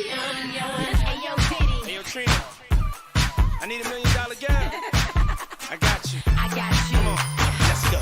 Hey, yo, Trina. I need $1 million girl. I got you. I got you. Come on, let's go.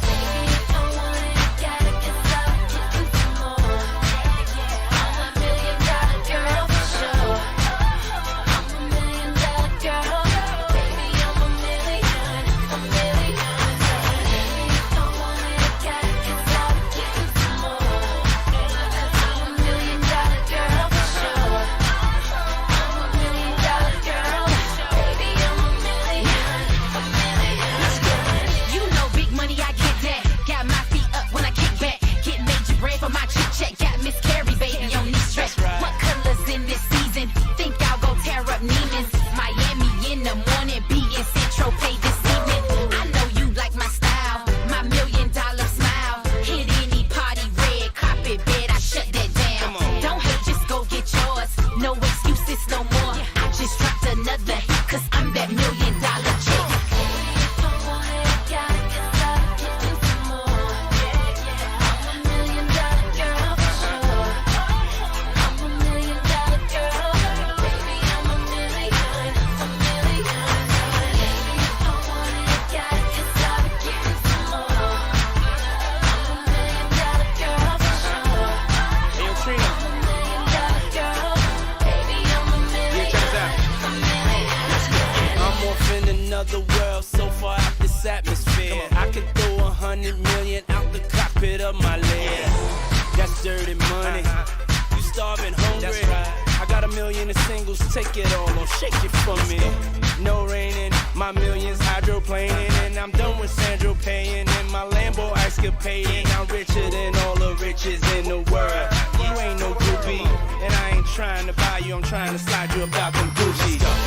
Another world so far out this atmosphere. I could throw 100 million out the cockpit of my lair. That's dirty money. You starving hungry. That's right. I got $1 million in singles. Take it all on, shake it for me. No raining, my millions hydroplaning, and I'm done with Sandro paying. And my Lambo escapading. I'm richer than all the riches in the world. You ain't no groupie, and I ain't trying to buy you. I'm trying to slide you about them Gucci.